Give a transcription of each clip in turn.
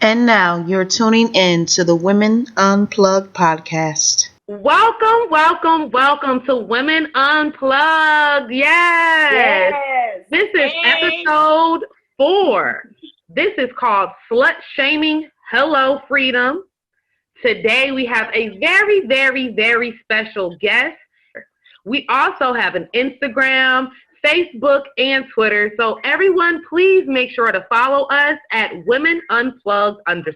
And now you're tuning in to the Women Unplugged podcast. Welcome, welcome, welcome to Women Unplugged. Yes. Yes. This is episode 4. This is called Slut Shaming Hello Freedom. Today we have a very, very, very special guest. We also have an Instagram, Facebook, and Twitter. So everyone, please make sure to follow us at womenunplugged_.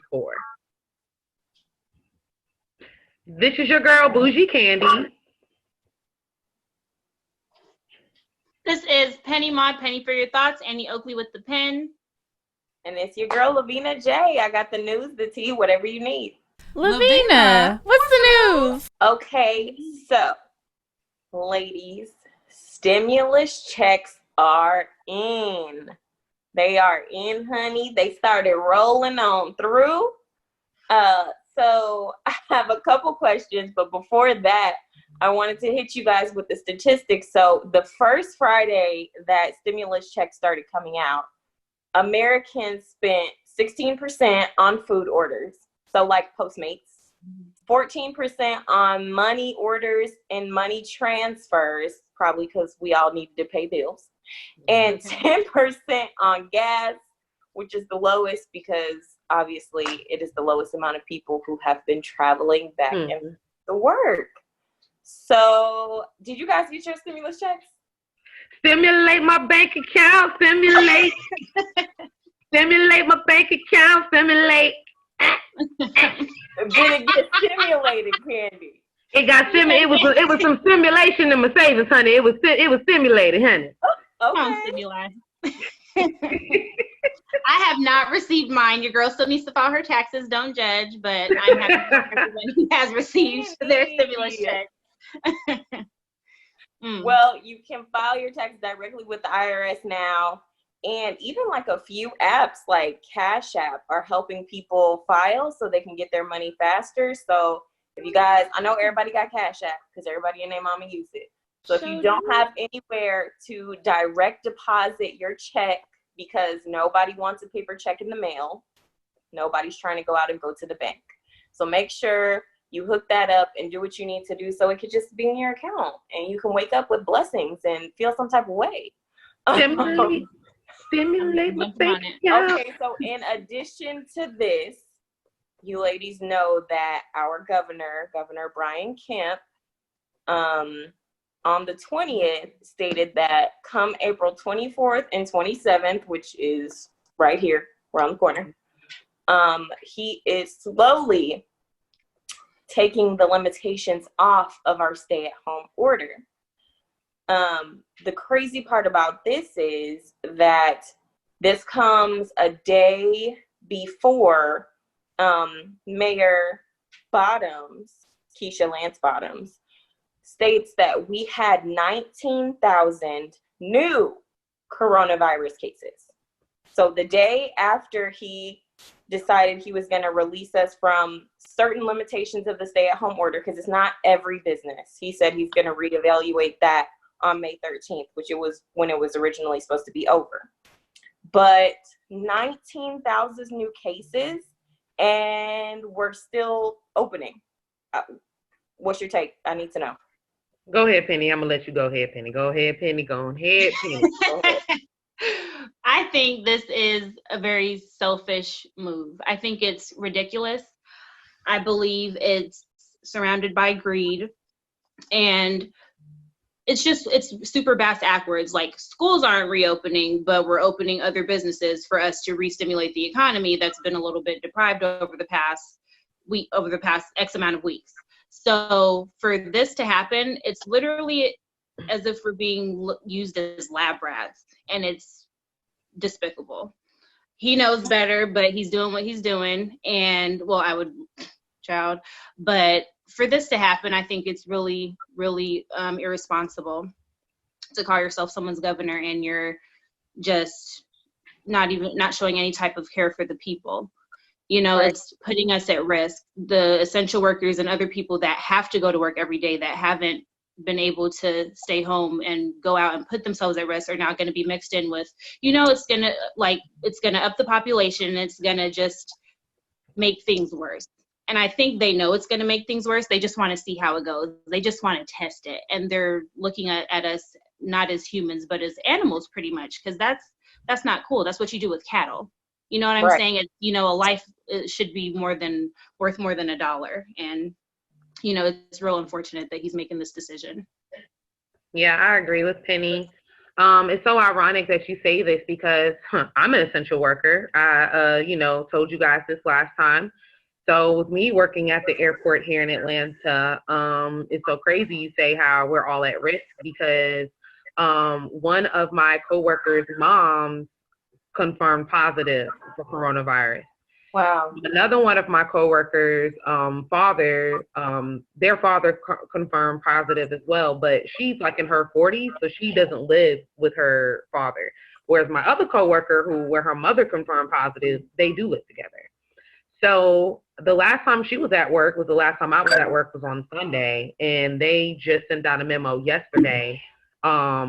This is your girl, Bougie Candy. This is Penny Maud, Penny for your thoughts, Annie Oakley with the pen. And it's your girl, Lavina J. I got the news, the tea, whatever you need. Lavina, what's the news? Okay, so, ladies, stimulus checks are in. They are in, honey. They started rolling on through. So I have a couple questions, but before that, I wanted to hit you guys with the statistics. So the first Friday that stimulus checks started coming out, Americans spent 16% on food orders. So like Postmates, 14% on money orders and money transfers, probably because we all needed to pay bills, and 10% on gas, which is the lowest because obviously it is the lowest amount of people who have been traveling back in the work. So did you guys get your stimulus checks? Stimulate my bank account, stimulate. Stimulate my bank account, stimulate. Did it get stimulated, Candy? It got stimulated. It was some stimulation in my savings, honey. It was stimulated, honey. Okay. Stimuli. I have not received mine. Your girl still needs to file her taxes. Don't judge, but I'm happy for everyone who has received their stimulus check. Well, you can file your taxes directly with the IRS now. And even like a few apps like Cash App are helping people file so they can get their money faster. So if you guys, I know everybody got Cash App because everybody and their mama use it. So if you don't have anywhere to direct deposit your check because nobody wants a paper check in the mail, nobody's trying to go out and go to the bank. So make sure you hook that up and do what you need to do so it could just be in your account and you can wake up with blessings and feel some type of way. Stimulate my bank account. Okay, so in addition to this, you ladies know that our Governor Brian Kemp, on the 20th, stated that come April 24th and 27th, which is right here, around the corner, he is slowly taking the limitations off of our stay-at-home order. The crazy part about this is that this comes a day before Mayor Keisha Lance Bottoms, states that we had 19,000 new coronavirus cases. So the day after he decided he was going to release us from certain limitations of the stay-at-home order, because it's not every business, he said he's going to reevaluate that on May 13th, which it was when it was originally supposed to be over. But 19,000 new cases, and we're still opening. What's your take? I need to know. Go ahead, Penny. I'm going to let you go ahead, Penny. Go ahead, Penny. Go ahead, Penny. Go ahead. I think this is a very selfish move. I think it's ridiculous. I believe it's surrounded by greed, and it's super backwards. Like, schools aren't reopening, but we're opening other businesses for us to re-stimulate the economy that's been a little bit deprived over the past X amount of weeks. So for this to happen, it's literally as if we're being used as lab rats, and it's despicable. He knows better, but he's doing what he's doing. And but for this to happen, I think it's really, really irresponsible to call yourself someone's governor and you're just not showing any type of care for the people. Right. It's putting us at risk. The essential workers and other people that have to go to work every day that haven't been able to stay home and go out and put themselves at risk are now going to be mixed in with, it's going to up the population. It's going to just make things worse. And I think they know it's going to make things worse. They just want to see how it goes. They just want to test it. And they're looking at us not as humans, but as animals pretty much, because that's not cool. That's what you do with cattle. You know what I'm saying? It's, you know, a life should be worth more than $1. And, you know, it's real unfortunate that he's making this decision. Yeah, I agree with Penny. It's so ironic that you say this because I'm an essential worker. I, told you guys this last time. So with me working at the airport here in Atlanta, it's so crazy you say how we're all at risk because one of my coworkers' moms confirmed positive for coronavirus. Wow. Another one of my coworkers' father, their father confirmed positive as well, but she's like in her 40s, so she doesn't live with her father. Whereas my other coworker, where her mother confirmed positive, they do live together. So the last time she was at work was the last time I was at work was on Sunday, and they just sent out a memo yesterday,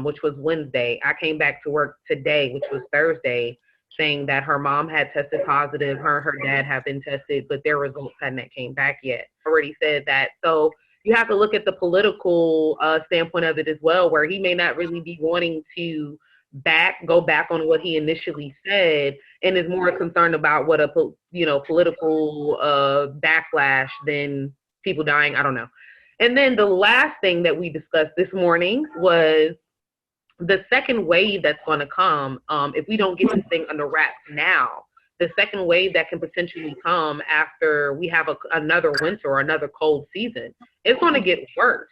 which was Wednesday. I came back to work today, which was Thursday, saying that her mom had tested positive, her and her dad have been tested, but their results hadn't came back yet. I already said that. So you have to look at the political standpoint of it as well, where he may not really be wanting to go back on what he initially said and is more concerned about what a political backlash than people dying. I don't know. And then the last thing that we discussed this morning was the second wave that's going to come. If we don't get this thing under wraps now, the second wave that can potentially come after we have another winter or another cold season, it's going to get worse.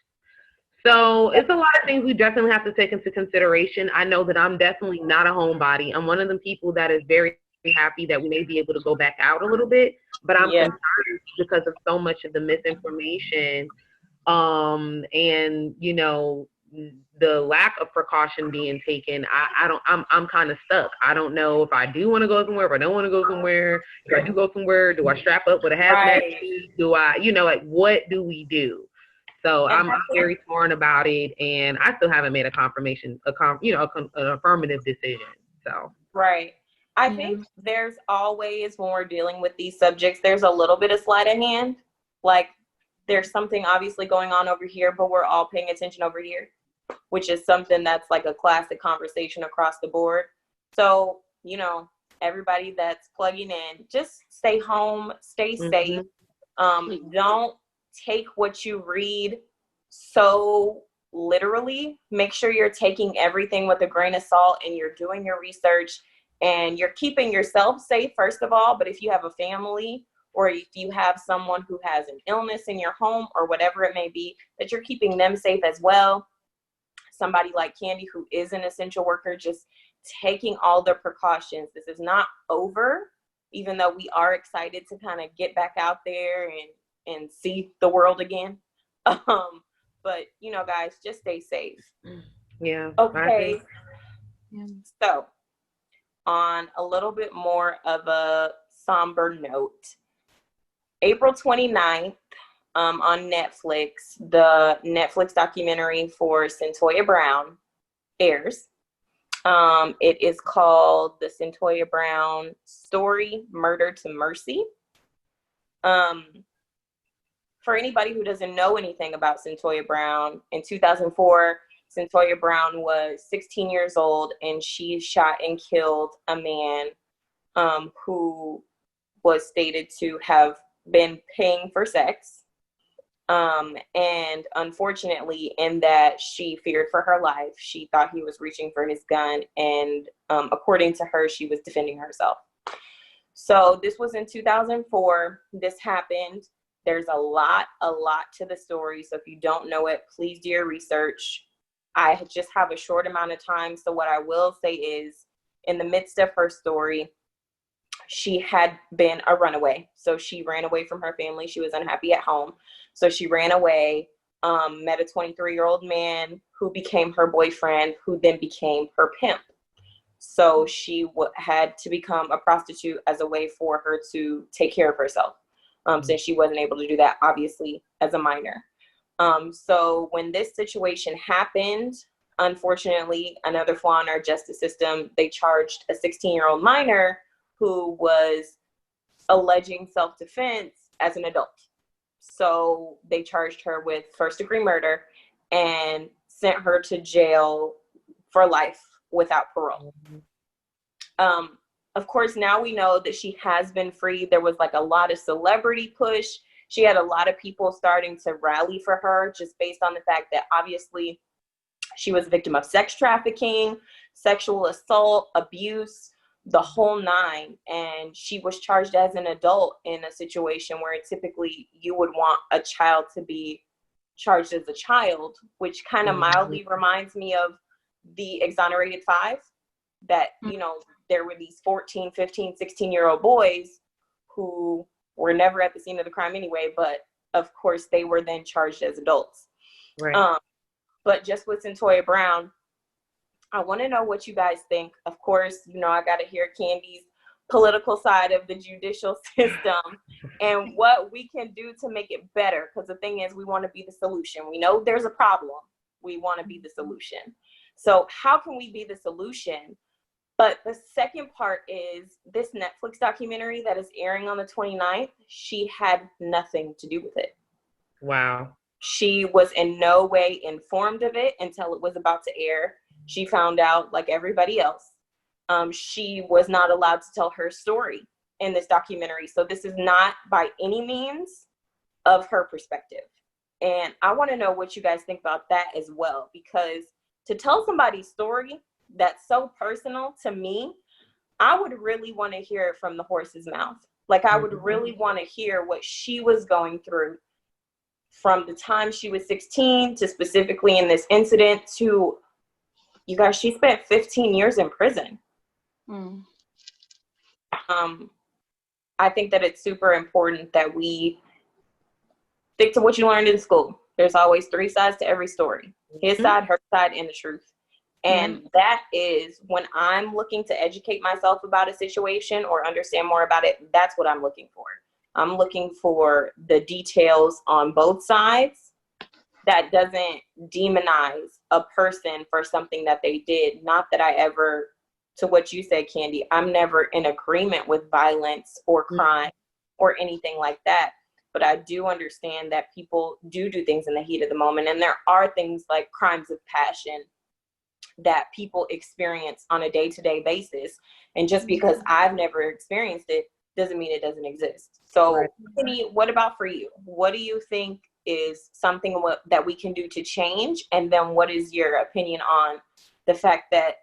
So it's a lot of things we definitely have to take into consideration. I know that I'm definitely not a homebody. I'm one of the people that is very happy that we may be able to go back out a little bit, but I'm concerned because of so much of the misinformation and, the lack of precaution being taken. I'm kind of stuck. I don't know if I do want to go somewhere, if I don't want to go somewhere. If I do go somewhere, do I strap up with a hazmat? Do I, what do we do? So I'm very torn about it, and I still haven't made an affirmative decision. So I think there's always, when we're dealing with these subjects, there's a little bit of sleight of hand. Like there's something obviously going on over here, but we're all paying attention over here, which is something that's like a classic conversation across the board. So, everybody that's plugging in, just stay home, stay safe. Don't take what you read so literally. Make sure you're taking everything with a grain of salt and you're doing your research and you're keeping yourself safe, first of all. But if you have a family or if you have someone who has an illness in your home or whatever it may be, that you're keeping them safe as well. Somebody like Candy, who is an essential worker, just taking all the precautions. This is not over, even though we are excited to kind of get back out there and see the world again. But guys, just stay safe. Yeah. Okay. So on a little bit more of a somber note, April 29th, on Netflix, the Netflix documentary for Cyntoia Brown airs. It is called The Cyntoia Brown Story, Murder to Mercy. For anybody who doesn't know anything about Cyntoia Brown, in 2004, Cyntoia Brown was 16 years old, and she shot and killed a man who was stated to have been paying for sex. And unfortunately, in that she feared for her life, she thought he was reaching for his gun, and according to her, she was defending herself. So this was in 2004. This happened. There's a lot to the story. So if you don't know it, please do your research. I just have a short amount of time. So what I will say is, in the midst of her story, she had been a runaway. So she ran away from her family. She was unhappy at home. So she ran away, met a 23-year-old man who became her boyfriend, who then became her pimp. So she had to become a prostitute as a way for her to take care of herself, since she wasn't able to do that, obviously, as a minor. So when this situation happened, unfortunately, another flaw in our justice system, they charged a 16-year-old minor who was alleging self-defense as an adult. So they charged her with first-degree murder and sent her to jail for life without parole. Of course, now we know that she has been free. There was like a lot of celebrity push. She had a lot of people starting to rally for her just based on the fact that obviously she was a victim of sex trafficking, sexual assault, abuse, the whole nine. And she was charged as an adult in a situation where typically you would want a child to be charged as a child, which kind of mildly reminds me of the Exonerated Five, that, you know, there were these 14, 15, 16-year-old boys who were never at the scene of the crime anyway, but of course they were then charged as adults. Right. But just with Cyntoia Brown, I want to know what you guys think. Of course, you know, I got to hear Candy's political side of the judicial system and what we can do to make it better. Because the thing is, we want to be the solution. We know there's a problem. We want to be the solution. So how can we be the solution? But the second part is this Netflix documentary that is airing on the 29th. She had nothing to do with it. Wow. She was in no way informed of it until it was about to air. She found out like everybody else. She was not allowed to tell her story in this documentary. So this is not by any means of her perspective. And I want to know what you guys think about that as well, because to tell somebody's story that's so personal to me, I would really want to hear it from the horse's mouth. Like, I would really want to hear what she was going through from the time she was 16 to specifically in this incident to, you guys, she spent 15 years in prison. I think that it's super important that we stick to what you learned in school. There's always three sides to every story: his side, her side, and the truth. And that is when I'm looking to educate myself about a situation or understand more about it, that's what I'm looking for. I'm looking for the details on both sides that doesn't demonize a person for something that they did. Not that I ever, to what you said, Candy, I'm never in agreement with violence or crime or anything like that. But I do understand that people do things in the heat of the moment. And there are things like crimes of passion that people experience on a day-to-day basis. And just because I've never experienced it doesn't mean it doesn't exist. So, Penny, what about for you? What do you think is something that we can do to change? And then what is your opinion on the fact that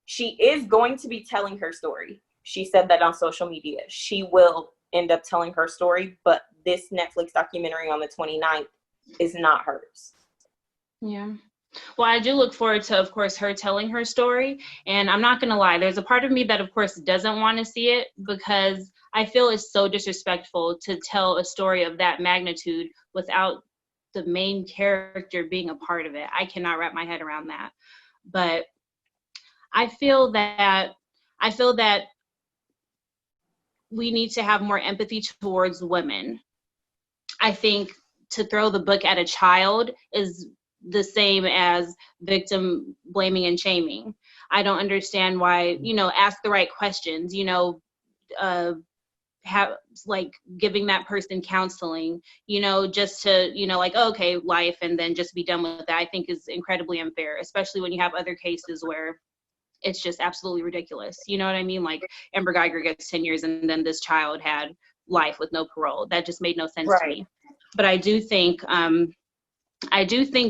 she is going to be telling her story? She said that on social media. She will end up telling her story, but this Netflix documentary on the 29th is not hers. Yeah. Well, I do look forward to, of course, her telling her story. And I'm not going to lie, there's a part of me that, of course, doesn't want to see it, because I feel it's so disrespectful to tell a story of that magnitude without the main character being a part of it. I cannot wrap my head around that. But I feel that we need to have more empathy towards women. I think to throw the book at a child is the same as victim blaming and shaming. I don't understand why, ask the right questions, have like giving that person counseling, just to, like, okay, life, and then just be done with that, I think is incredibly unfair, especially when you have other cases where it's just absolutely ridiculous. You know what I mean? Like Amber Geiger gets 10 years and then this child had life with no parole. That just made no sense to me. But I do think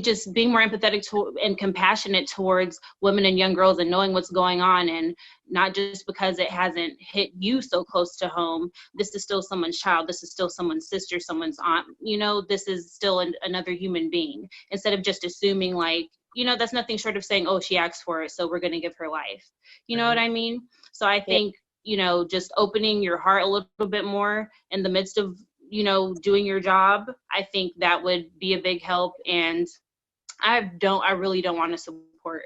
just being more empathetic and compassionate towards women and young girls and knowing what's going on, and not just because it hasn't hit you so close to home. This is still someone's child. This is still someone's sister, someone's aunt. This is still another human being, instead of just assuming like, that's nothing short of saying, oh, she asked for it, so we're going to give her life. You know what I mean? So I think, just opening your heart a little bit more in the midst of, doing your job, I think that would be a big help. And I really don't want to support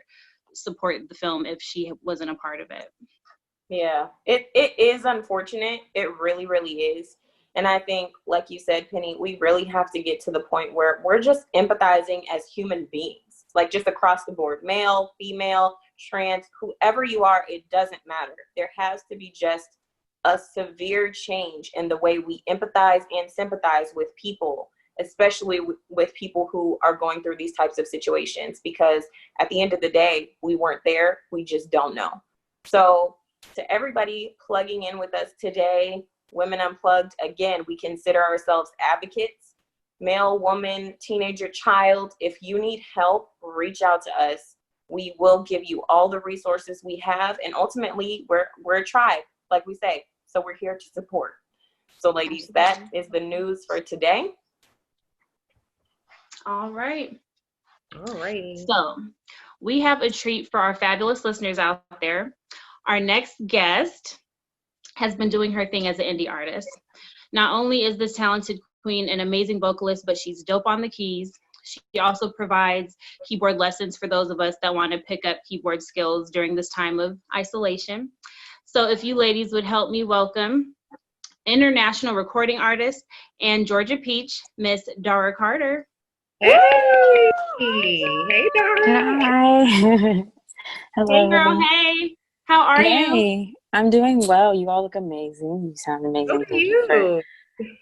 the film if she wasn't a part of it. Yeah, it is unfortunate. It really, really is. And I think, like you said, Penny, we really have to get to the point where we're just empathizing as human beings, like just across the board, male, female, trans, whoever you are, it doesn't matter. There has to be just a severe change in the way we empathize and sympathize with people, especially with people who are going through these types of situations, because at the end of the day, we weren't there. We just don't know. So to everybody plugging in with us today, Women Unplugged, again, we consider ourselves advocates, male, woman, teenager, child. If you need help, reach out to us. We will give you all the resources we have. And ultimately, we're a tribe, like we say. So we're here to support. So ladies, that is the news for today. All right. All right. So we have a treat for our fabulous listeners out there. Our next guest has been doing her thing as an indie artist. Not only is this talented queen an amazing vocalist, but she's dope on the keys. She also provides keyboard lessons for those of us that want to pick up keyboard skills during this time of isolation. So if you ladies would help me welcome international recording artist and Georgia Peach, Miss Dara Carter. Hey, hey, Dara. Hi. Hello. Hey, girl. Hey. How are you? Hey, I'm doing well. You all look amazing. You sound amazing. Look at you.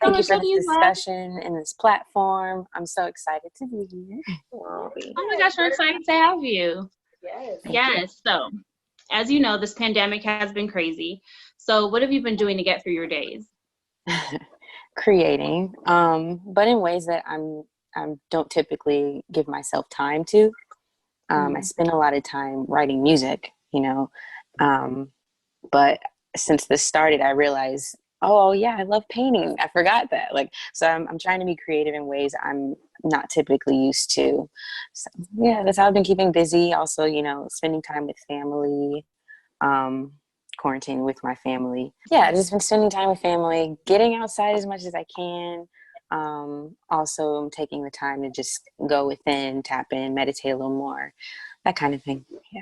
Thank you for this discussion and this platform. I'm so excited to be here. Oh my gosh, we're excited to have you. Yes. So, as you know, this pandemic has been crazy. So, what have you been doing to get through your days? Creating, but in ways that I don't typically give myself time to. I spend a lot of time writing music, but since this started, I realized, oh yeah, I love painting. I forgot that. So I'm trying to be creative in ways I'm not typically used to. So yeah, that's how I've been keeping busy. Also, spending time with family, quarantining with my family. Yeah, I've just been spending time with family, getting outside as much as I can. Also, I'm taking the time to just go within, tap in, meditate a little more, that kind of thing. Yeah.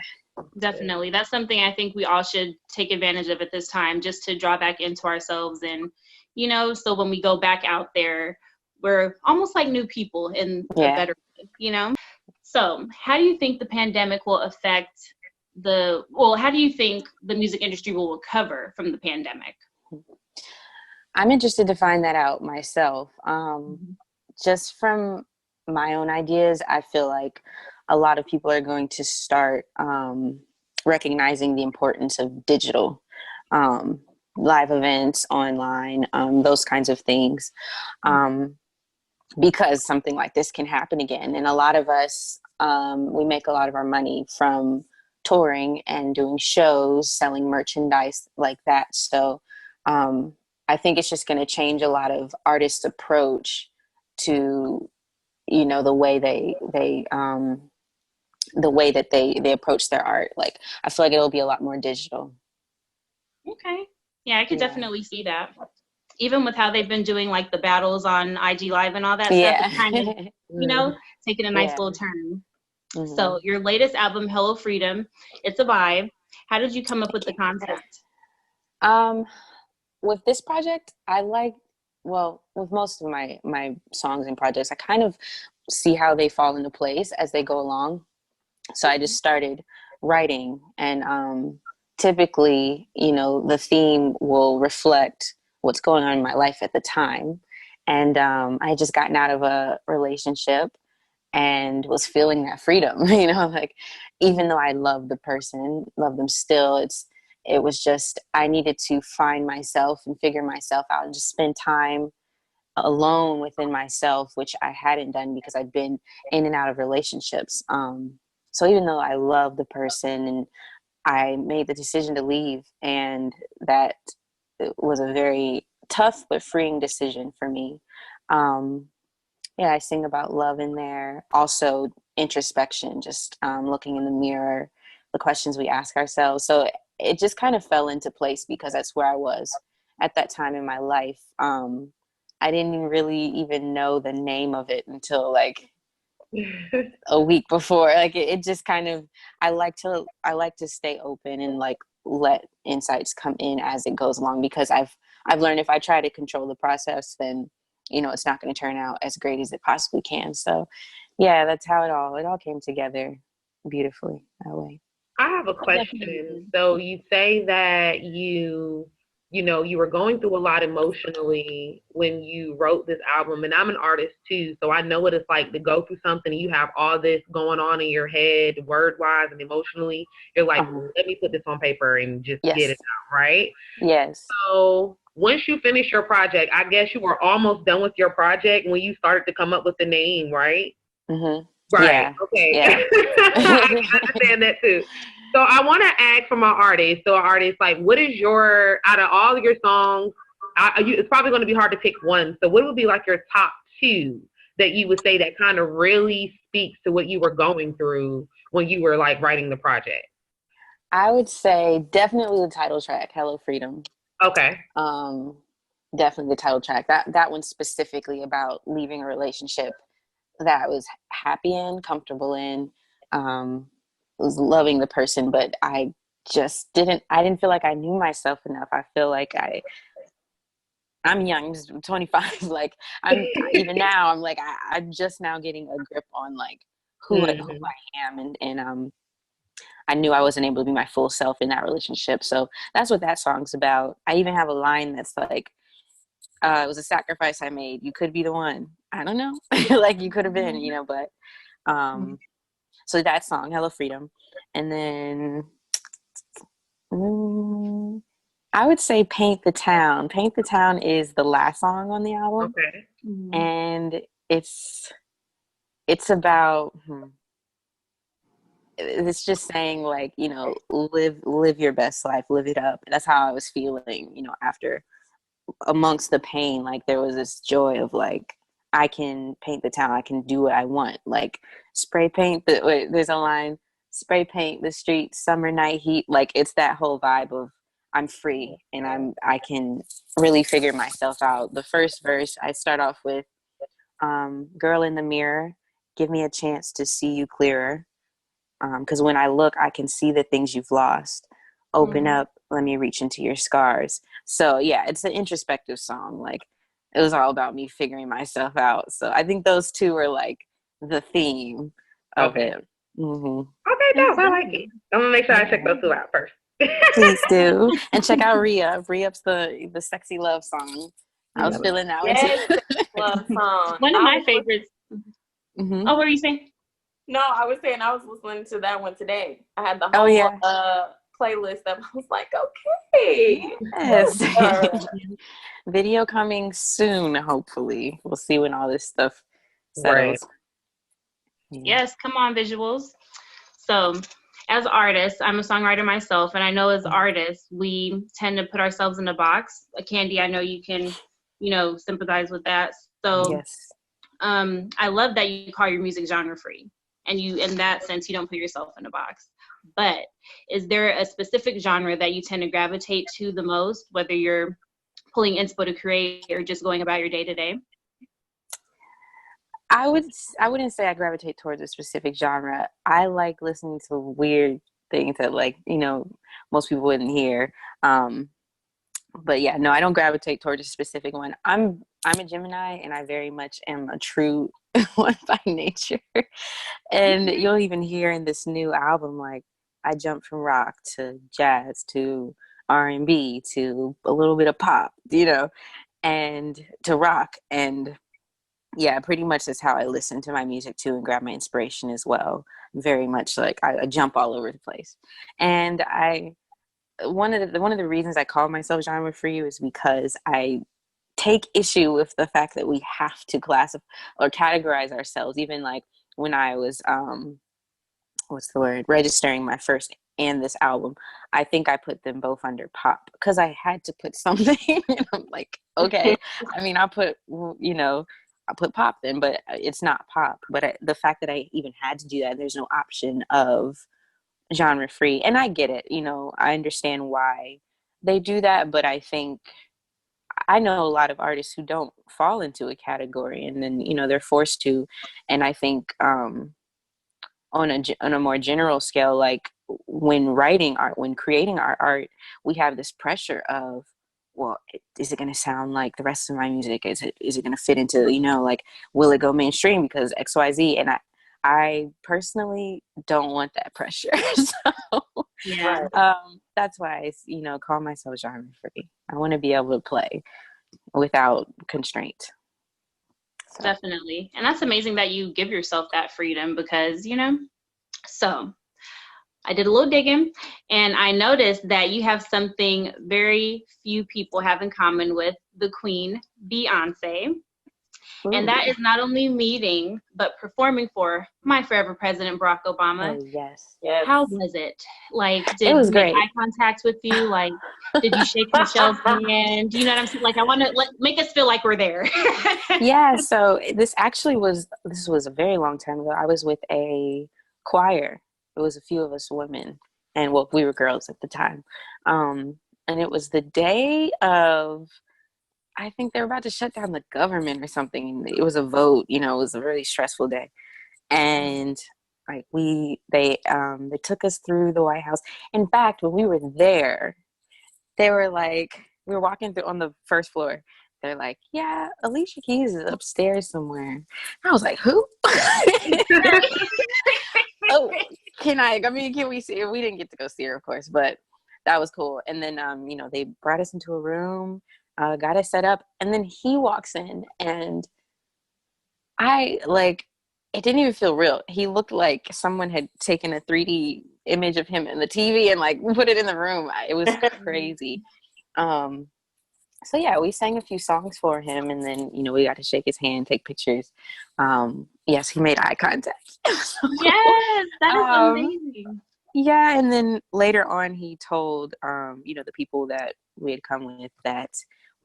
Definitely. That's something I think we all should take advantage of at this time, just to draw back into ourselves. And, so when we go back out there, we're almost like new people in a better way, So how do you think the pandemic will affect how do you think the music industry will recover from the pandemic? I'm interested to find that out myself. Just from my own ideas, I feel like a lot of people are going to start recognizing the importance of digital live events, online, those kinds of things, because something like this can happen again. And a lot of us, we make a lot of our money from touring and doing shows, selling merchandise like that. So I think it's just going to change a lot of artists' approach to, the way they approach their art. I feel like it'll be a lot more digital. Okay. Yeah, I could definitely see that. Even with how they've been doing the battles on IG Live and all that stuff, it's kind of, taking a nice little turn. Mm-hmm. So your latest album, Hello Freedom, it's a vibe. How did you come up with the concept? With this project, with most of my songs and projects, I kind of see how they fall into place as they go along. So I just started writing, and typically, the theme will reflect what's going on in my life at the time. And I had just gotten out of a relationship and was feeling that freedom, even though I love the person, love them still, it was just, I needed to find myself and figure myself out and just spend time alone within myself, which I hadn't done because I'd been in and out of relationships. So even though I love the person and I made the decision to leave, and that was a very tough but freeing decision for me. I sing about love in there. Also introspection, just looking in the mirror, the questions we ask ourselves. So it just kind of fell into place because that's where I was at that time in my life. I didn't really even know the name of it until a week before. It just kind of, I like to stay open and let insights come in as it goes along, because I've learned if I try to control the process, then it's not going to turn out as great as it possibly can. So yeah, that's how it all came together beautifully that way. I have a question. So you say that you you know, you were going through a lot emotionally when you wrote this album. And I'm an artist too, so I know what it's like to go through something and you have all this going on in your head, word-wise and emotionally. You're like, let me put this on paper and just get it out, right? Yes. So once you finish your project, I guess you were almost done with your project when you started to come up with the name, right? Mm-hmm. Right. Yeah. Okay. Yeah. I understand that too. So I want to ask from our artists. So artists, like, what is your, out of all of your songs, it's probably going to be hard to pick one. So what would be like your top two that you would say that kind of really speaks to what you were going through when you were like writing the project? I would say definitely the title track, Hello Freedom. Okay. Definitely the title track. That one's specifically about leaving a relationship that I was happy in, comfortable in, was loving the person, but I just didn't feel like I knew myself enough. I feel like I'm young, I'm 25. Like even now, I'm like, I'm just now getting a grip on like who I am. And I knew I wasn't able to be my full self in that relationship. So that's what that song's about. I even have a line that's like, it was a sacrifice I made. You could be the one. I don't know. Like you could have been, you know, but, so that song, Hello Freedom. And then, I would say Paint the Town. Paint the Town is the last song on the album. Okay. And it's about, it's just saying like, you know, live your best life, live it up. That's how I was feeling, you know, after amongst the pain. Like there was this joy of like, I can paint the town, I can do what I want, like spray paint there's a line, spray paint the streets, summer night heat. Like it's that whole vibe of I'm free and I can really figure myself out. The first verse I start off with, girl in the mirror, give me a chance to see you clearer. Because when I look, I can see the things you've lost. Open up, let me reach into your scars. So yeah, it's an introspective song. Like it was all about me figuring myself out. So I think those two are like the theme of it. Mm-hmm. Okay, dope. I like it. I'm gonna make sure I check those two out first. Please do, and check out Rhea. Re-Up's the sexy love song. I was feeling that one too. Love song. One of my favorites. Oh, what were you saying? No, I was saying I was listening to that one today. I had the whole playlist up. I was like, okay. Yes. Video coming soon, hopefully. We'll see when all this stuff settles. Right. Yes, come on, visuals. So as artists, I'm a songwriter myself, and I know as artists, we tend to put ourselves in a box. Candy, I know you can, you know, sympathize with that. So yes. I love that you call your music genre free. And you, in that sense, you don't put yourself in a box. But is there a specific genre that you tend to gravitate to the most, whether you're pulling inspo to create or just going about your day to day? I wouldn't say I gravitate towards a specific genre. I like listening to weird things that, like, you know, most people wouldn't hear. But yeah, no, I don't gravitate towards a specific one. I'm a Gemini, and I very much am a true one by nature. And you'll even hear in this new album, like, I jump from rock to jazz to R&B to a little bit of pop, you know, and to rock. And yeah, pretty much that's how I listen to my music too and grab my inspiration as well. Very much like I jump all over the place. And one of the reasons I call myself genre free is because I take issue with the fact that we have to classify or categorize ourselves. Even like when I was registering my first and this album, I think I put them both under pop because I had to put something. And I'm like, okay, I mean, I put pop then, but it's not pop. But the fact that I even had to do that, there's no option of genre free. And I get it, you know, I understand why they do that, but I think I know a lot of artists who don't fall into a category, and then, you know, they're forced to. And I think on a more general scale, like when writing art, when creating our art, we have this pressure of, well, is it going to sound like the rest of my music? Is it going to fit into, you know, like, will it go mainstream because XYZ? And I personally don't want that pressure. So Yeah, That's why I, call myself genre free. I want to be able to play without constraint. So. definitely. And that's amazing that you give yourself that freedom because, so I did a little digging and I noticed that you have something very few people have in common with the queen, Beyonce. Ooh. And that is not only meeting, but performing for my forever president, Barack Obama. Oh, yes. How was it? Like, did it was he great. make eye contact with you? Like, did you shake Michelle's hand? Do you know what I'm saying? Like, I want to make us feel like we're there. Yeah, so this was a very long time ago. I was with a choir. It was a few of us women, and we were girls at the time. And it was the day of, I think they were about to shut down the government or something. It was a vote, it was a really stressful day. And like they took us through the White House. In fact, when we were there, they were like, we were walking through on the first floor. They're like, yeah, Alicia Keys is upstairs somewhere. I was like, who? Oh, can we see her? We didn't get to go see her, of course, but that was cool. And then, they brought us into a room, got us set up, and then he walks in, and it didn't even feel real. He looked like someone had taken a 3D image of him in the TV and like put it in the room. It was crazy. So yeah, we sang a few songs for him, and then we got to shake his hand, take pictures. Yes, he made eye contact. Yes, that is amazing. Yeah, and then later on, he told the people that we had come with that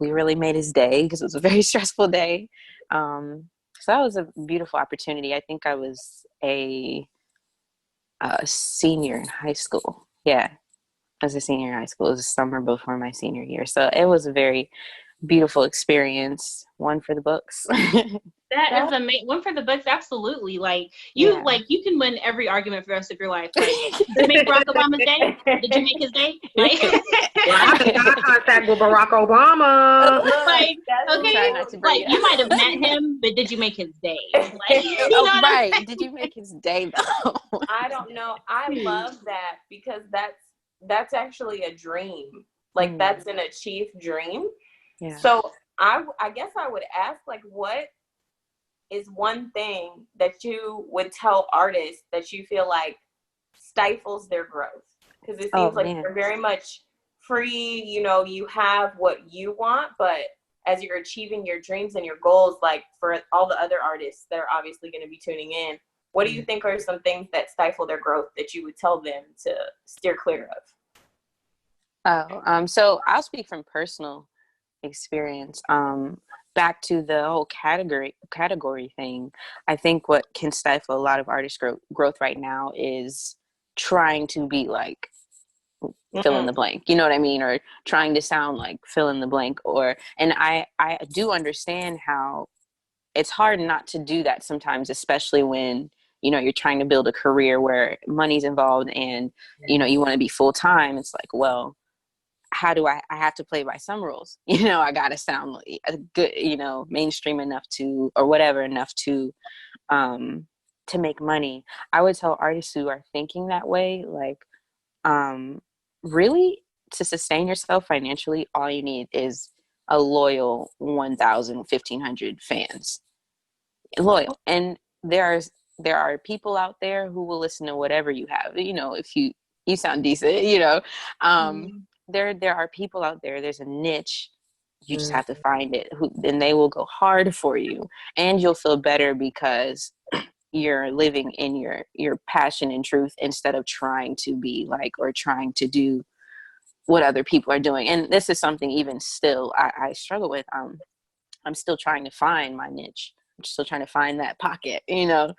we really made his day because it was a very stressful day. So that was a beautiful opportunity. I think I was a senior in high school. Yeah, I was a senior in high school. It was the summer before my senior year. So it was a very beautiful experience. One for the books. That is amazing. One for the books, absolutely. Like you can win every argument for the rest of your life. Like, did you make Barack Obama's day? Did you make his day? Like, I made eye contact with Barack Obama. Like, okay, like you might have met him, but did you make his day? Like, right? Did you make his day though? I don't know. I love that because that's actually a dream. Like that's an achieved dream. Yeah. So I guess I would ask, like, what is one thing that you would tell artists that you feel like stifles their growth? Because it seems like you're very much free, you have what you want, but as you're achieving your dreams and your goals, like for all the other artists that are obviously going to be tuning in, what do you think are some things that stifle their growth that you would tell them to steer clear of? So I'll speak from personal experience. Back to the whole category thing, I think what can stifle a lot of artist growth right now is trying to be like fill in the blank, you know what I mean, or trying to sound like fill in the blank, and I do understand how it's hard not to do that sometimes, especially when you're trying to build a career where money's involved and you want to be full-time. It's like, well, how do I have to play by some rules? I got to sound like a good, mainstream enough to, or whatever, enough to make money. I would tell artists who are thinking that way, like, really to sustain yourself financially, all you need is a loyal 1,000, 1,500 fans. Loyal. And there are people out there who will listen to whatever you have, if you sound decent, there are people out there. There's a niche. You just have to find it, and they will go hard for you, and you'll feel better because you're living in your passion and truth instead of trying to be like, or trying to do what other people are doing. And this is something even still I struggle with. I'm still trying to find my niche. I'm still trying to find that pocket, of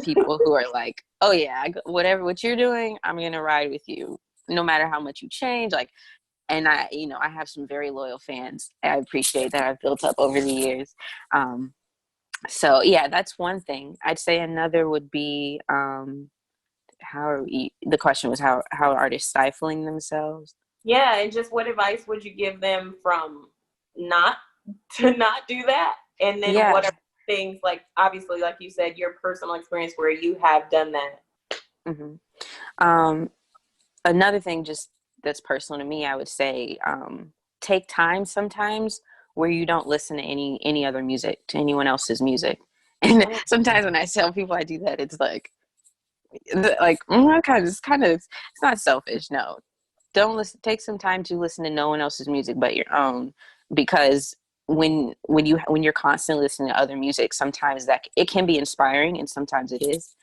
people who are like, oh yeah, what you're doing, I'm going to ride with you. No matter how much you change, like, and I have some very loyal fans. I appreciate that I've built up over the years. So yeah, that's one thing. I'd say another would be, the question was how are artists stifling themselves? Yeah. And just what advice would you give them from not do that? And then what are things, like, obviously, like you said, your personal experience where you have done that? another thing just that's personal to me, I would say, take time sometimes where you don't listen to any other music, to anyone else's music. And sometimes when I tell people I do that, it's like it's not selfish. No, don't listen. Take some time to listen to no one else's music but your own, because when you're constantly listening to other music, sometimes that it can be inspiring and sometimes it is,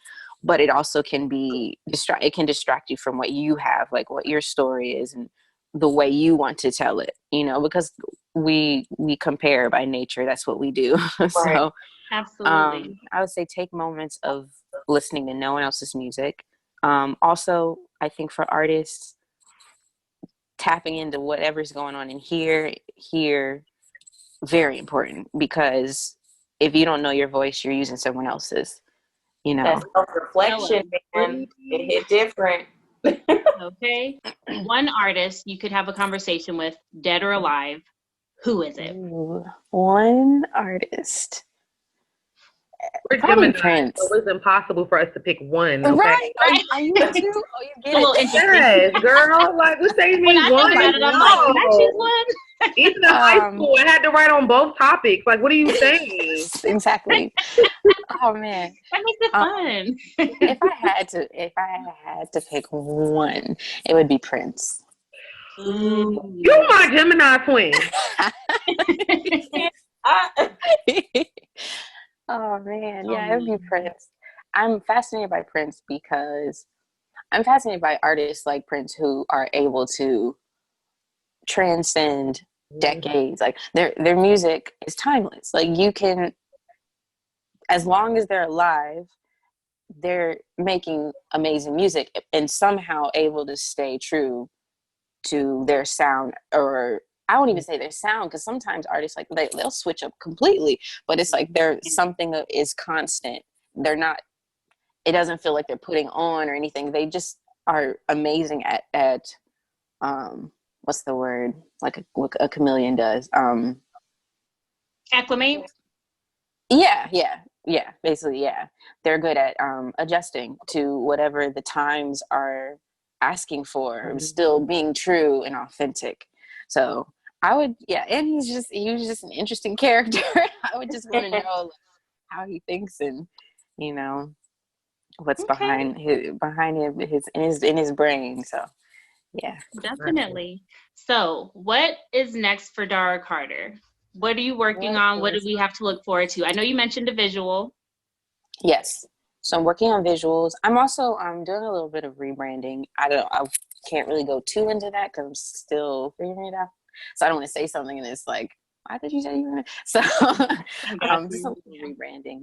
but it also can be it can distract you from what you have, like what your story is and the way you want to tell it, because we compare by nature. That's what we do. Right. So Absolutely. I would say take moments of listening to no one else's music. Also, I think for artists, tapping into whatever's going on in here, very important, because if you don't know your voice, you're using someone else's, That self-reflection, man, it hit different. Okay. One artist you could have a conversation with, dead or alive. Who is it? Ooh, one artist. We're Probably Gemini, Prince. so it's impossible for us to pick one. Okay? Right? Are you into? Oh, you It's get a little it. interesting. Yes, girl. Like, what say When me I one? think about it, I'm like, can I choose one? Even in high school, I had to write on both topics. Like, what are you saying? Exactly. Oh man, That makes it fun. if I had to pick one, it would be Prince. You my Gemini twin. Oh man, yeah, it would be Prince. I'm fascinated by Prince because I'm fascinated by artists like Prince who are able to transcend decades. Like their music is timeless. Like you can, as long as they're alive, they're making amazing music and somehow able to stay true to their sound. Or I won't even say their sound, because sometimes artists, like they'll switch up completely, but it's like there's something that is constant. They're not, it doesn't feel like they're putting on or anything. They just are amazing at what's the word, like what a chameleon does, Acclimate. yeah, basically, yeah. They're good at adjusting to whatever the times are asking for, still being true and authentic. So I would, yeah, and he was just an interesting character. I would just want to know how he thinks and what's Okay. behind him, in his brain. So yeah, Definitely. So, what is next for Dara Carter? What are you working on? What do we have to look forward to? I know you mentioned a visual. yes. So I'm working on visuals. I'm also doing a little bit of rebranding. I can't really go too into that because I'm still figuring it out. So I don't want to say something and it's like, why did you say you were gonna? So just a little rebranding.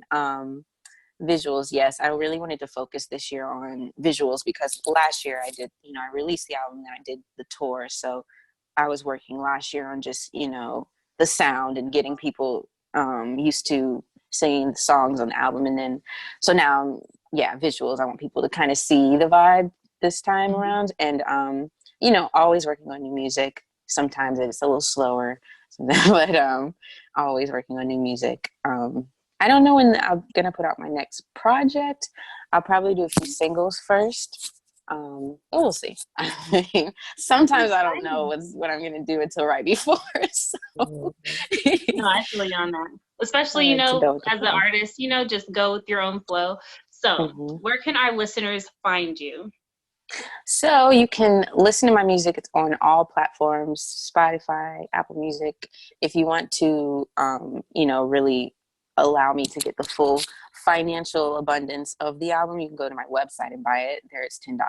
Visuals, yes. I really wanted to focus this year on visuals because last year I did, I released the album and I did the tour. So I was working last year on just, the sound and getting people used to singing the songs on the album. And then, so now, yeah, visuals. I want people to kind of see the vibe this time around. And, always working on new music. Sometimes it's a little slower, but always working on new music. I don't know when I'm going to put out my next project. I'll probably do a few singles first. We'll see. I mean, sometimes I don't know what I'm going to do until right before. So. No, I feel you on that. Especially, as an artist, just go with your own flow. So where can our listeners find you? So you can listen to my music. It's on all platforms, Spotify, Apple Music. If you want to, really allow me to get the full financial abundance of the album, you can go to my website and buy it. There it's $10.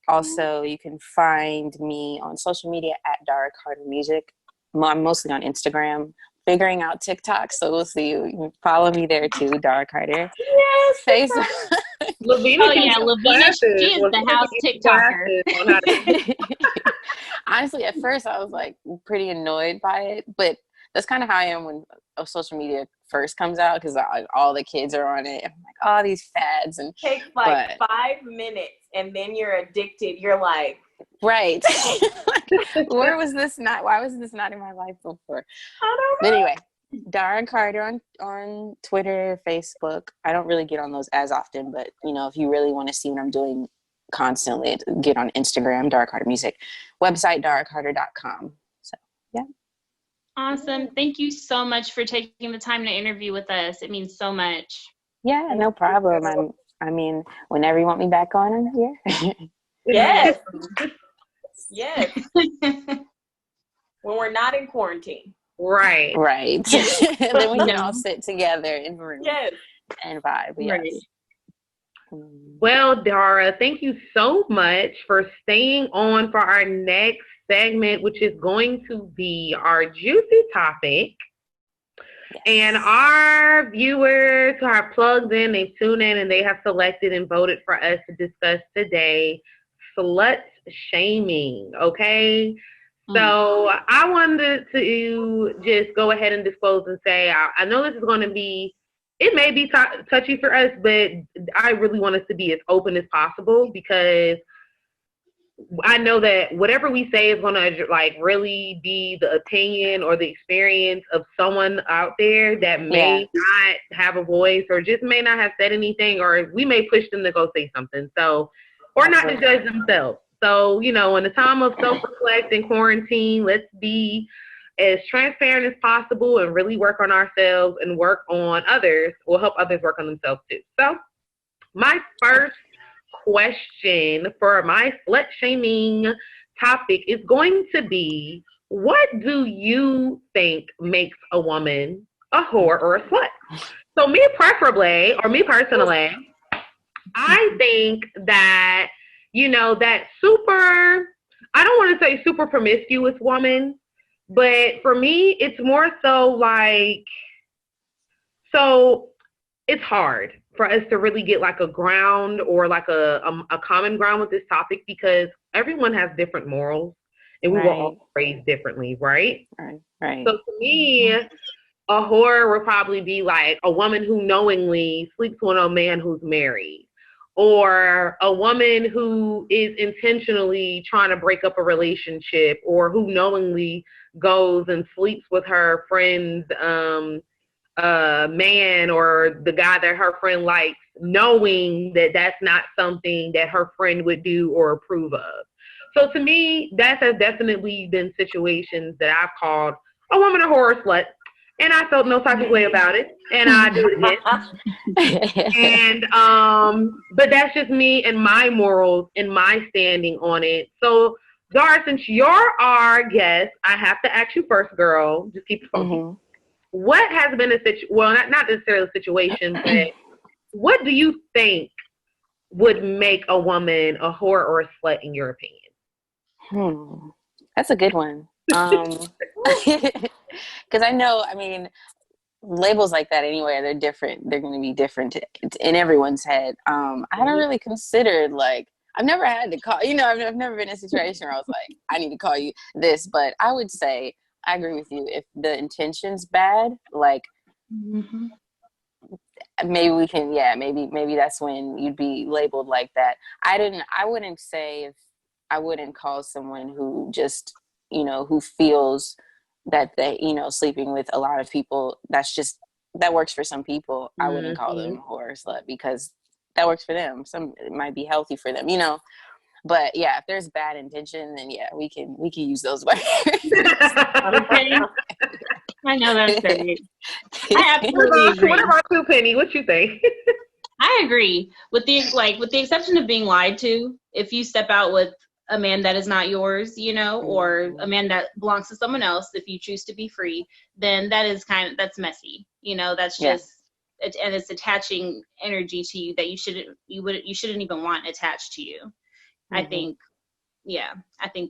Also, you can find me on social media at Dara Carter Music. I'm mostly on Instagram, figuring out TikTok. So we'll see. You can follow me there too, Dara Carter. Yes. Facebook. Lavina, Lavina, she is the house TikToker. Honestly, at first I was like pretty annoyed by it, but that's kind of how I am when social media first comes out, because all the kids are on it. I'm like, oh, these fads. And it takes 5 minutes and then you're addicted. You're like, right. Why was this not in my life before? I don't know. But anyway, Dara Carter on Twitter, Facebook. I don't really get on those as often, but if you really want to see what I'm doing constantly get on Instagram, Dara Carter Music, website, daracarter.com. So, yeah. Awesome. Thank you so much for taking the time to interview with us. It means so much. Yeah, no problem. I mean, whenever you want me back on, I'm here. Yes. Yes. When we're not in quarantine. Right. Right. Then we can all sit together in the room and vibe. Yes. Right. Well, Dara, thank you so much for staying on for our next segment, which is going to be our juicy topic. Yes. And our viewers who are plugged in, they've tuned in and they have selected and voted for us to discuss today slut shaming, okay? So I wanted to just go ahead and disclose and say, I know this is going to be, it may be touchy for us, but I really want us to be as open as possible because I know that whatever we say is going to like really be the opinion or the experience of someone out there that may not have a voice or just may not have said anything, or we may push them to go say something. So, or not to judge themselves. So, you know, in the time of self-reflect and quarantine, let's be as transparent as possible and really work on ourselves and work on others, or help others work on themselves too. So my first question for my slut shaming topic is going to be, what do you think makes a woman a whore or a slut? So me personally, I think that, you know, that super, I don't want to say super promiscuous woman, but for me, it's more so like, so it's hard for us to really get like a ground or like a common ground with this topic because everyone has different morals and we were all raised differently, right? Right. So to me, a whore would probably be like a woman who knowingly sleeps with a man who's married, or a woman who is intentionally trying to break up a relationship, or who knowingly goes and sleeps with her friend's man or the guy that her friend likes, knowing that that's not something that her friend would do or approve of. So to me, that has definitely been situations that I've called a woman a whore or slut, and I felt no type of way about it, and I do it again. And but that's just me and my morals and my standing on it. So Dara, since you're our guest, I have to ask you first, girl. Just keep it funky. What has been not necessarily a situation, but what do you think would make a woman a whore or a slut in your opinion? That's a good one. Because I know, I mean, labels like that anyway, they're different. They're going to be different in everyone's head. I haven't really considered, like, I've never had to call, you know, I've never been in a situation where I was like, I need to call you this, but I would say, I agree with you. If the intention's bad, like, maybe we can, maybe that's when you'd be labeled like that. I wouldn't say if I wouldn't call someone who just, you know, who feels that they, you know, sleeping with a lot of people, that works for some people. I wouldn't call them whore or slut because that works for them. It might be healthy for them, you know. But yeah, if there's bad intention, then yeah, we can use those words. Okay. I know that's great. I absolutely agree. What about you, Penny? What you think? I agree with the exception of being lied to. If you step out with a man that is not yours, you know, or a man that belongs to someone else, if you choose to be free, then that's messy. You know, that's just and it's attaching energy to you that you shouldn't even want attached to you. I think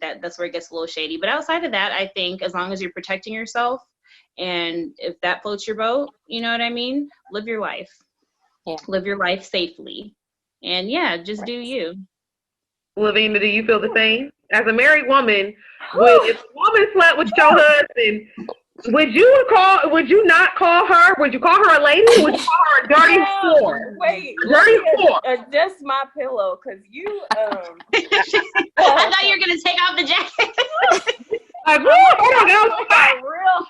that's where it gets a little shady. But outside of that, I think as long as you're protecting yourself and if that floats your boat, you know what I mean? Live your life. Yeah. Live your life safely. And just do you. Lavina, do you feel the same? As a married woman, if a woman slept with your husband, would you not call her? Would you call her a lady? Would you call her a dirty whore? Wait, dirty whore. Adjust my pillow, cause you. I thought you were gonna take off the jacket. Like, real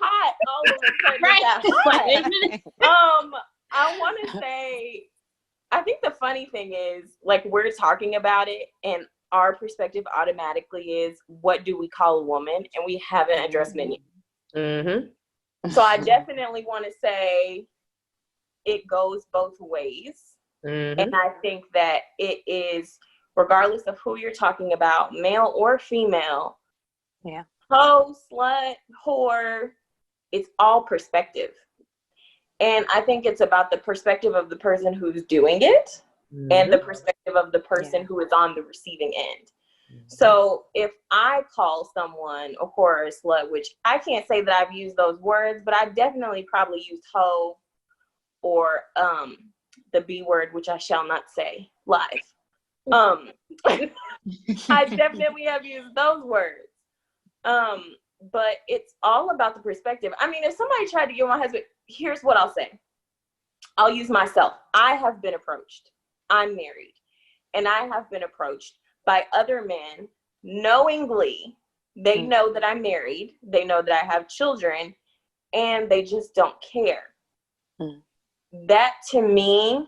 hot. All of a sudden, right. hot. I want to say, I think the funny thing is, like, we're talking about it, and our perspective automatically is, what do we call a woman? And we haven't addressed men yet. Mm-hmm. So I definitely want to say it goes both ways. Mm-hmm. And I think that it is, regardless of who you're talking about, male or female, hoe, slut, whore, it's all perspective. And I think it's about the perspective of the person who's doing it and the perspective of the person who is on the receiving end. So if I call someone a whore or a slut, which I can't say that I've used those words, but I've definitely probably used hoe or the B word, which I shall not say live. I definitely have used those words. But it's all about the perspective. I mean, if somebody tried to get my husband, here's what I'll say. I'll use myself. I have been approached. I'm married. And I have been approached by other men knowingly. They know that I'm married. They know that I have children. And they just don't care. That, to me,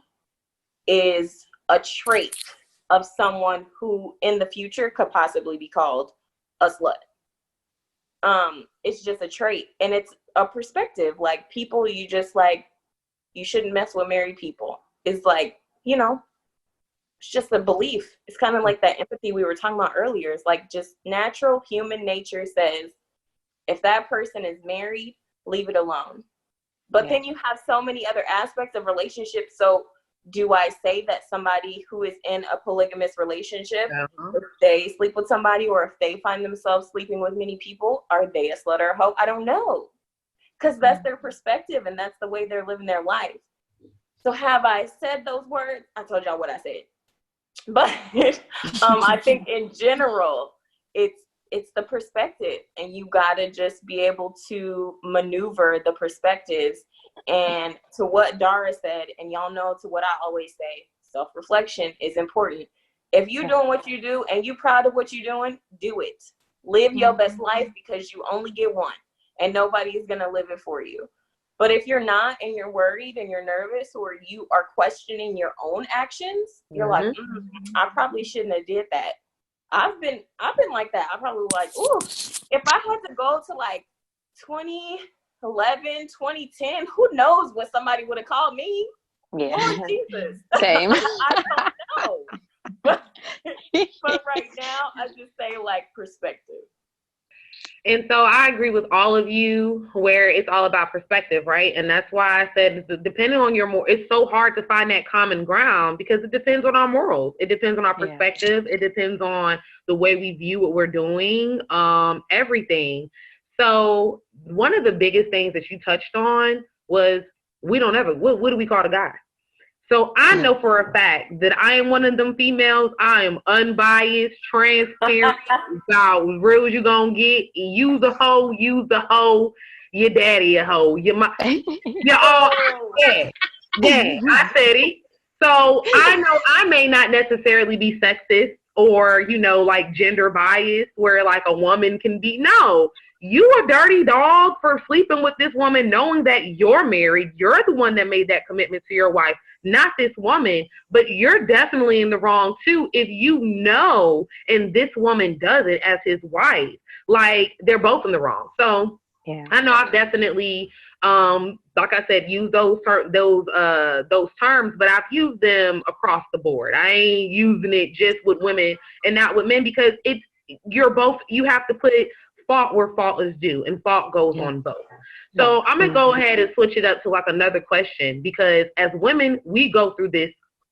is a trait of someone who in the future could possibly be called a slut. It's just a trait, and it's a perspective. Like, people, you just like, you shouldn't mess with married people. It's like, you know, it's just a belief. It's kind of like that empathy we were talking about earlier. It's like, just natural human nature says, if that person is married, leave it alone. But then you have so many other aspects of relationships. So do I say that somebody who is in a polygamous relationship, if they sleep with somebody or if they find themselves sleeping with many people, are they a slut or a hoe? I don't know. Because that's their perspective and that's the way they're living their life. So have I said those words? I told y'all what I said. But I think in general, it's the perspective, and you gotta just be able to maneuver the perspectives. And to what Dara said, and y'all know to what I always say, self-reflection is important. If you're doing what you do and you're proud of what you're doing, do it. Live your best life, because you only get one and nobody is gonna live it for you. But if you're not, and you're worried and you're nervous, or you are questioning your own actions, you're like, I probably shouldn't have did that. I've been like that. I probably like, ooh, if I had to go to like 2011, 2010, who knows what somebody would have called me? Yeah. Lord Jesus. Same. I don't know. But right now, I just say, like, perspective. And so I agree with all of you where it's all about perspective, right? And that's why I said, depending on your it's so hard to find that common ground, because it depends on our morals. It depends on our perspective. It depends on the way we view what we're doing, everything. So one of the biggest things that you touched on was, we don't ever, what do we call the guy? So I know for a fact that I am one of them females. I am unbiased, transparent, about as real as you're going to get. Use a hoe, your daddy a hoe. You're all, I said it. So I know I may not necessarily be sexist or, like gender biased where like a woman can be. No, you a dirty dog for sleeping with this woman knowing that you're married. You're the one that made that commitment to your wife, not this woman. But you're definitely in the wrong too if you know and this woman doesn't as his wife. Like, they're both in the wrong. So I know I've definitely like I said, use those terms, but I've used them across the board. I ain't using it just with women and not with men, because you have to put fault where fault is due, and fault goes on both. So I'm going to go ahead and switch it up to like another question, because as women, we go through this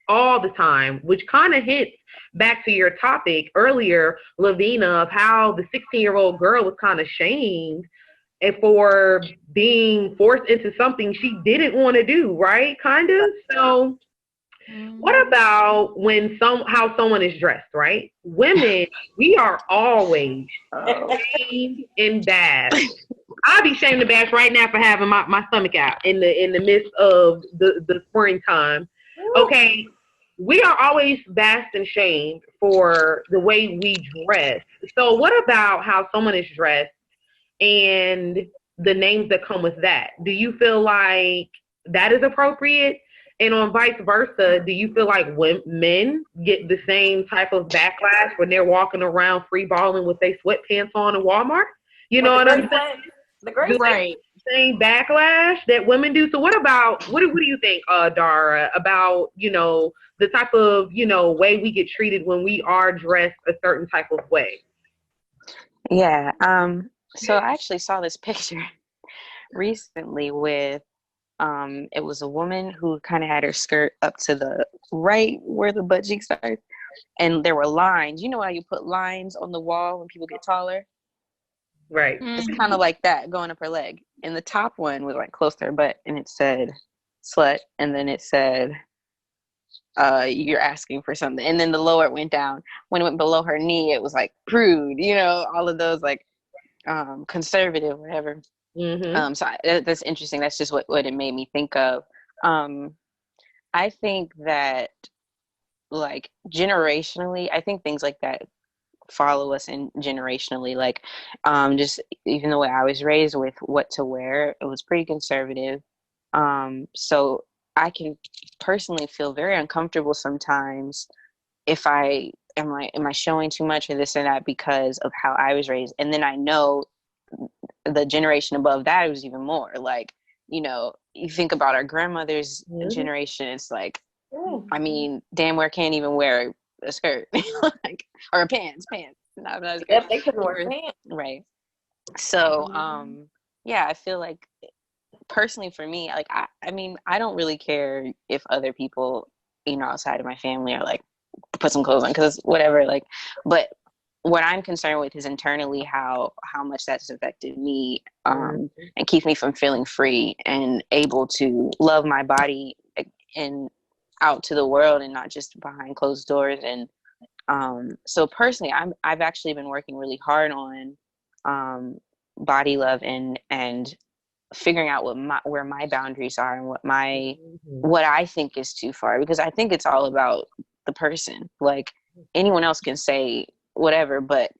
all the time, which kind of hints back to your topic earlier, Lavina, of how the 16-year-old girl was kind of shamed and for being forced into something she didn't want to do, right? Kind of. So what about how someone is dressed, right? Women, we are always shamed and bashed. I'd be shamed and bashed right now for having my stomach out in the midst of the springtime. Okay, we are always bashed and shamed for the way we dress. So what about how someone is dressed and the names that come with that? Do you feel like that is appropriate? And on vice versa, do you feel like men get the same type of backlash when they're walking around free balling with their sweatpants on in Walmart? You know what I'm saying? The great Do they same backlash that women do? So what about what do you think, Dara, about the type of way we get treated when we are dressed a certain type of way? Yeah. So I actually saw this picture recently with it was a woman who kind of had her skirt up to the right where the butt cheek starts, and there were lines. You know how you put lines on the wall when people get taller? Right. It's kind of like that going up her leg. And the top one was like close to her butt, and it said slut, and then it said you're asking for something. And then the lower it went down. When it went below her knee, it was like prude, all of those like conservative, whatever. Mm-hmm. So that's interesting. That's just what it made me think of. I think that like generationally, I think things like that follow us in generationally. Like just even the way I was raised with what to wear, it was pretty conservative. So I can personally feel very uncomfortable sometimes if I am I showing too much or this and that because of how I was raised. And then I know the generation above that was even more like, you think about our grandmother's generation, it's like, I mean, damn, where can't even wear a skirt like, or pants. Not a skirt. Yep, they couldn't wear pants. Right. So, yeah, I feel like personally for me, like, I mean, I don't really care if other people, outside of my family are like, put some clothes on because whatever, like, but what I'm concerned with is internally how much that's affected me and keeps me from feeling free and able to love my body and out to the world and not just behind closed doors. And so personally, I've actually been working really hard on body love and figuring out where my boundaries are and what I think is too far, because I think it's all about the person. Like anyone else can say whatever, but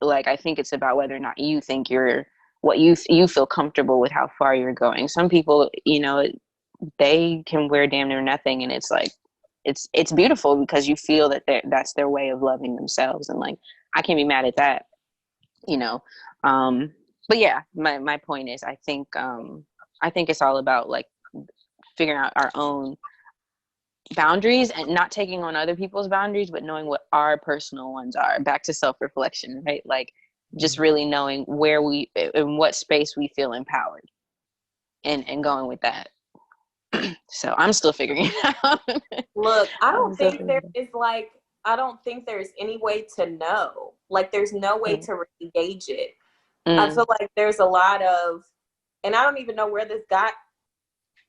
like I think it's about whether or not you think you feel comfortable with how far you're going. Some people, they can wear damn near nothing, and it's like it's beautiful because you feel that that's their way of loving themselves, and like I can't be mad at that, but yeah, my point is I think it's all about like figuring out our own boundaries and not taking on other people's boundaries, but knowing what our personal ones are. Back to self-reflection, right? Like just really knowing where in what space we feel empowered and going with that. So I'm still figuring it out. Look, I don't think there's any way to know. Like there's no way to really gauge it. I feel like there's a lot of, and I don't even know where this got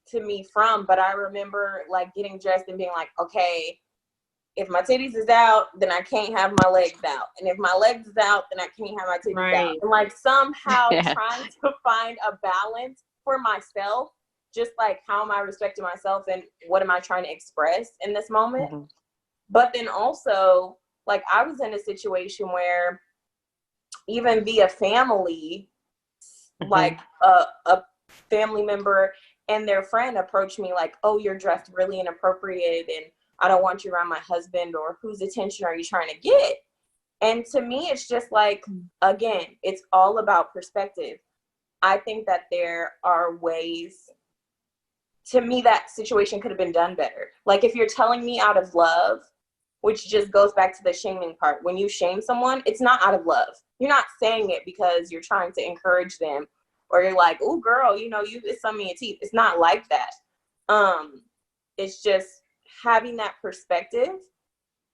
to me from, but I remember like getting dressed and being like, okay, if my titties is out, then I can't have my legs out. And if my legs is out, then I can't have my titties out. And like somehow trying to find a balance for myself, just like how am I respecting myself and what am I trying to express in this moment? Mm-hmm. But then also, like I was in a situation where even via family, like a family member and their friend approached me like, oh, you're dressed really inappropriate and I don't want you around my husband, or whose attention are you trying to get? And to me, it's just like, again, it's all about perspective. I think that there are ways, to me, that situation could have been done better. Like if you're telling me out of love, which just goes back to the shaming part. When you shame someone, it's not out of love. You're not saying it because you're trying to encourage them, or you're like, oh girl, it's some of your teeth. It's not like that. It's just having that perspective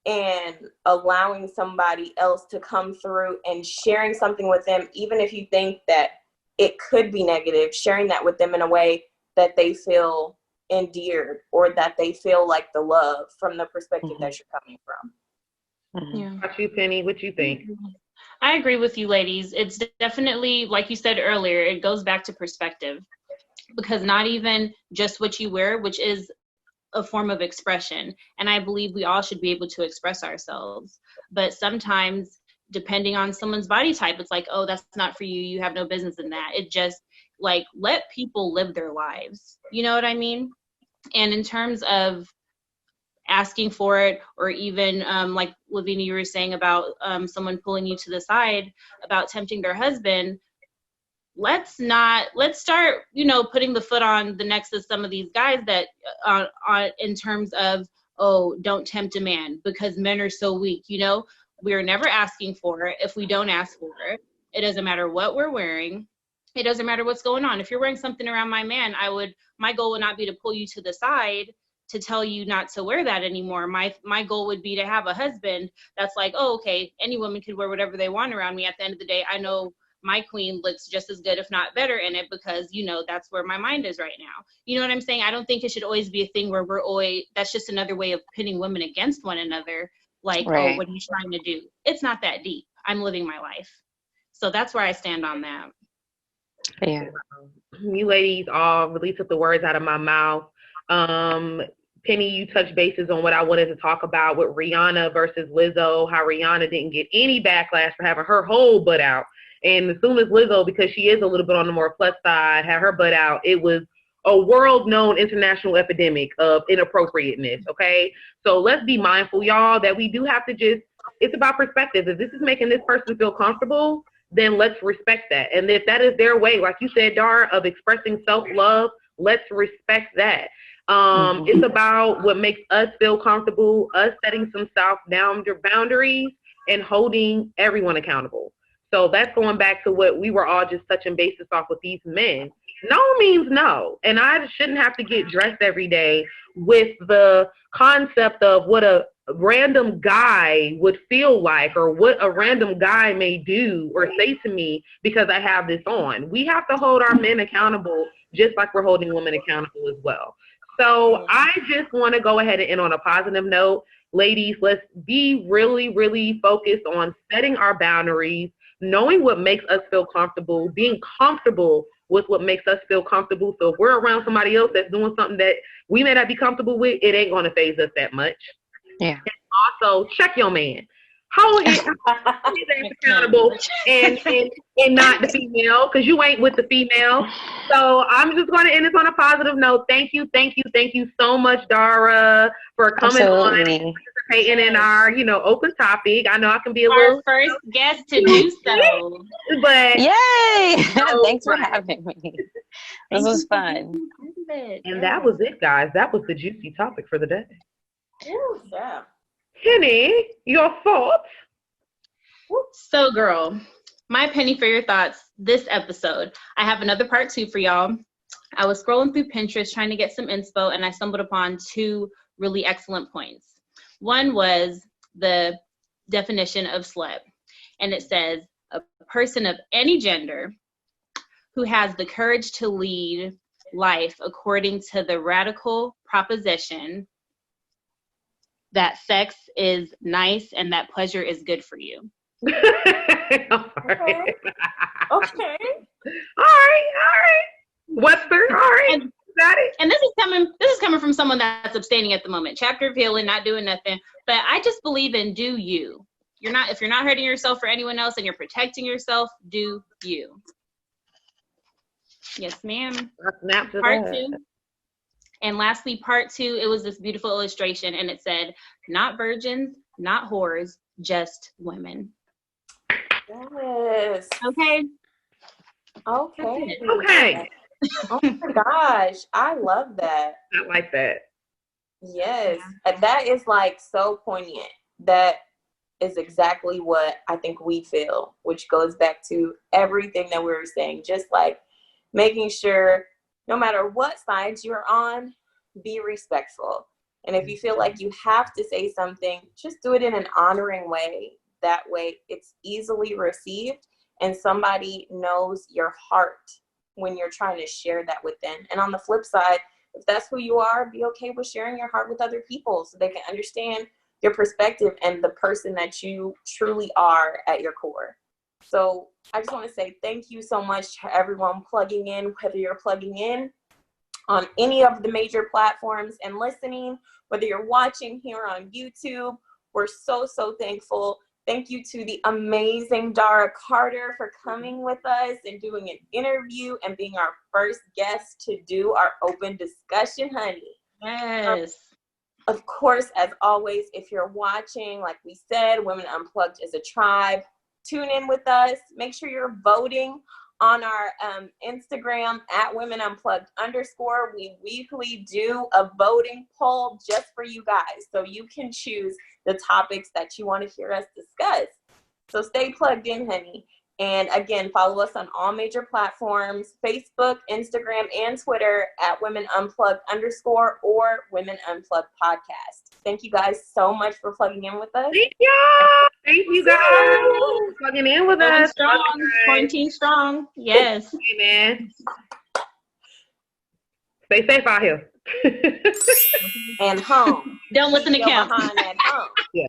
and allowing somebody else to come through and sharing something with them, even if you think that it could be negative, sharing that with them in a way that they feel endeared or that they feel like the love from the perspective that you're coming from. Yeah. What you, Penny? What you think? I agree with you, ladies. It's definitely, like you said earlier, it goes back to perspective, because not even just what you wear, which is a form of expression. And I believe we all should be able to express ourselves. But sometimes, depending on someone's body type, it's like, oh, that's not for you. You have no business in that. It just like, let people live their lives. You know what I mean? And in terms of asking for it, or even like Lavinia, you were saying about someone pulling you to the side about tempting their husband, let's start, putting the foot on the necks of some of these guys that in terms of, oh, don't tempt a man because men are so weak. We're never asking for it. If we don't ask for it, it doesn't matter what we're wearing. It doesn't matter what's going on. If you're wearing something around my man, my goal would not be to pull you to the side to tell you not to wear that anymore. My goal would be to have a husband that's like, oh, okay, any woman could wear whatever they want around me. At the end of the day, I know my queen looks just as good, if not better, in it, because, that's where my mind is right now. You know what I'm saying? I don't think it should always be a thing where that's just another way of pitting women against one another. Like, right. Oh, what are you trying to do? It's not that deep. I'm living my life. So that's where I stand on that. Yeah. You ladies all really took the words out of my mouth. Penny, you touched bases on what I wanted to talk about with Rihanna versus Lizzo, how Rihanna didn't get any backlash for having her whole butt out. And as soon as Lizzo, because she is a little bit on the more plus side, had her butt out, it was a world-known international epidemic of inappropriateness, okay? So let's be mindful, y'all, that we do have to it's about perspective. If this is making this person feel comfortable, then let's respect that. And if that is their way, like you said, Dara, of expressing self-love, let's respect that. It's about what makes us feel comfortable, us setting some boundaries and holding everyone accountable. So that's going back to what we were all just touching bases off with these men. No means no. And I shouldn't have to get dressed every day with the concept of what a random guy would feel like or what a random guy may do or say to me because I have this on. We have to hold our men accountable just like we're holding women accountable as well. So I just want to go ahead and end on a positive note. Ladies, let's be really, really focused on setting our boundaries, knowing what makes us feel comfortable, being comfortable with what makes us feel comfortable. So if we're around somebody else that's doing something that we may not be comfortable with, it ain't going to faze us that much. Yeah. And also, check your man. Hold his accountable and not the female, because you ain't with the female. So I'm just going to end this on a positive note. Thank you so much, Dara, for coming on and participating in our, open topic. I know I can be our first guest to do so. But yay! Thanks for having me. This was fun. And that was it, guys. That was the juicy topic for the day. Ooh, yeah. Penny, your thoughts? So, girl, my penny for your thoughts this episode. I have another part 2 for y'all. I was scrolling through Pinterest trying to get some inspo, and I stumbled upon 2 really excellent points. One was the definition of slut, and it says a person of any gender who has the courage to lead life according to the radical proposition that sex is nice and that pleasure is good for you. Okay. Okay. All right. Webster, all right. Got it. And this is coming from someone that's abstaining at the moment. Chapter of healing, not doing nothing. But I just believe in do you. If you're not hurting yourself or anyone else and you're protecting yourself, do you. Yes, ma'am. Part 2. And lastly, part 2, it was this beautiful illustration, and it said, not virgins, not whores, just women. Yes. Okay. Okay. Okay. Oh my gosh, I love that. I like that. Yes, that is like so poignant. That is exactly what I think we feel, which goes back to everything that we were saying, just like making sure no matter what sides you're on, be respectful. And if you feel like you have to say something, just do it in an honoring way. That way it's easily received and somebody knows your heart when you're trying to share that with them. And on the flip side, if that's who you are, be okay with sharing your heart with other people so they can understand your perspective and the person that you truly are at your core. So I just want to say thank you so much to everyone plugging in, whether you're plugging in on any of the major platforms and listening, whether you're watching here on YouTube. We're so, so thankful. Thank you to the amazing Dara Carter for coming with us and doing an interview and being our first guest to do our open discussion, honey. Yes. Of course, as always, if you're watching, like we said, Women Unplugged is a tribe. Tune in with us. Make sure you're voting on our Instagram at womenunplugged_. We weekly do a voting poll just for you guys, so you can choose the topics that you want to hear us discuss. So stay plugged in, honey. And again, follow us on all major platforms, Facebook, Instagram, and Twitter at womenunplugged_ or Women Unplugged Podcast. Thank you guys so much for plugging in with us. Thank y'all. Thank you guys for plugging in with us. Strong. Quarantine strong. Yes. Hey, man. Stay safe out here. And home. Don't listen to Go Kim. behind that home. Yeah.